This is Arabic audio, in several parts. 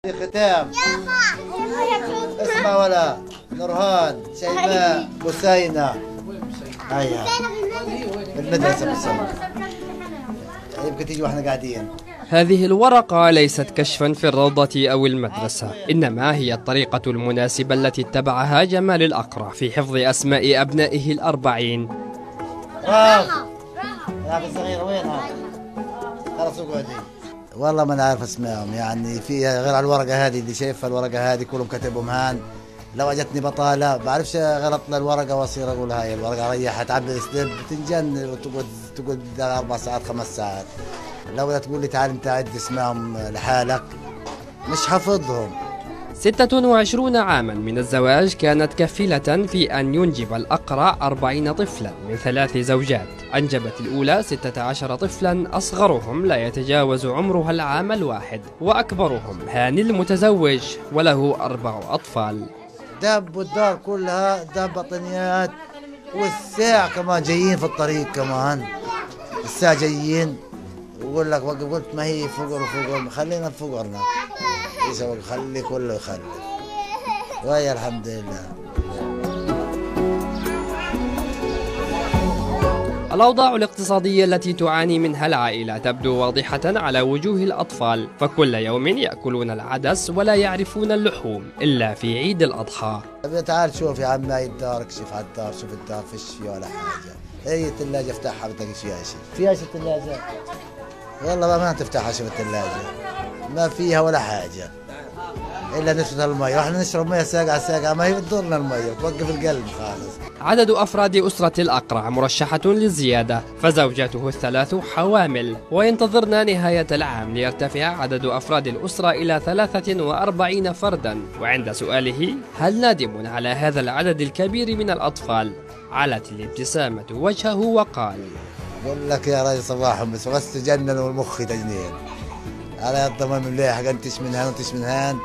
ختام اسمع ولا نورهان شيماء بسينة هيا المدرسة بسينة يمكن تيجي واحنا قاعدين. هذه الورقة ليست كشفا في الروضة أو المدرسة، إنما هي الطريقة المناسبة التي اتبعها جمال الأقرع في حفظ أسماء أبنائه ال40. راف الصغيرة وينها؟ خلاص اقعدي. والله ما نعرف اسمائهم، يعني فيها غير على الورقة هذه اللي شايفها، الورقة هذه كلهم كتبهم هان. لو اجتني بطالة بعرفش غلط الورقة واصير اقول هاي الورقة ريحت عبي سلب بتنجن وتقعد 4 ساعات 5 ساعات. لو تقول لي تعال انت عد اسمائهم لحالك مش حافظهم. 26 عاما من الزواج كانت كفيلة في أن ينجب الأقرع 40 طفلا من 3 زوجات. أنجبت الأولى 16 طفلا، أصغرهم لا يتجاوز عمرها العام الواحد، وأكبرهم هاني المتزوج وله 4 أطفال. دب والدار كلها دب بطنيات، والساعة كمان جايين في الطريق كمان، الساعة جايين ويقول لك قلت ما هي فقر خلينا بفقرنا، خلي كله يخلي ويا الحمد لله. الأوضاع الاقتصادية التي تعاني منها العائلة تبدو واضحة على وجوه الأطفال، فكل يوم يأكلون العدس ولا يعرفون اللحوم إلا في عيد الأضحى. تعال شوف يا عم هاي الدار، اكشف على الدار، شوف الدار فيش فيها ولا حاجة. هي الثلاجة افتحها بتلاقي فيها شيء. فيها شيء الثلاجة؟ والله ما تفتحها شوف الثلاجة، ما فيها ولا حاجة إلا نشرب المية، احنا نشرب مية ساقعة ما هي بتضرنا المية، توقف القلب خالص. عدد أفراد أسرة الأقرع مرشحة للزيادة، فزوجاته ال3 حوامل، وينتظرنا نهاية العام ليرتفع عدد أفراد الأسرة إلى 43 فردا. وعند سؤاله هل نادم على هذا العدد الكبير من الأطفال، علت الابتسامة وجهه وقال: بقول لك يا راجل صباحهم بس تجنن والمخ تجنين على الضمان مليح، انتش من هان وانتش من هان.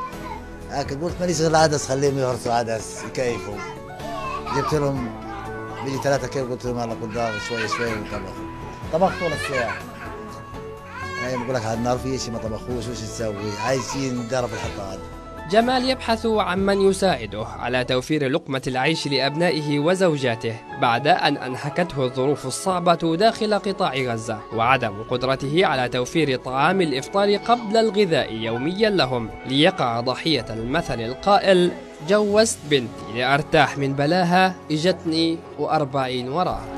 قلت ماليش غير العدس، خليهم يهرسوا عدس يكيفوا. جبت لهم بيجي 3 كيلو، قلت لهم يلا قدام شوي طبخت طول الساعة. يعني بقول لك على النار في شيء ما طبخوش، وش نسوي؟ عايشين درب الحطاد. جمال يبحث عن من يساعده على توفير لقمة العيش لأبنائه وزوجاته بعد أن أنهكته الظروف الصعبة داخل قطاع غزة، وعدم قدرته على توفير طعام الإفطار قبل الغذاء يوميا لهم، ليقع ضحية المثل القائل: جوزت بنتي لأرتاح من بلاها، إجتني و40 وراها.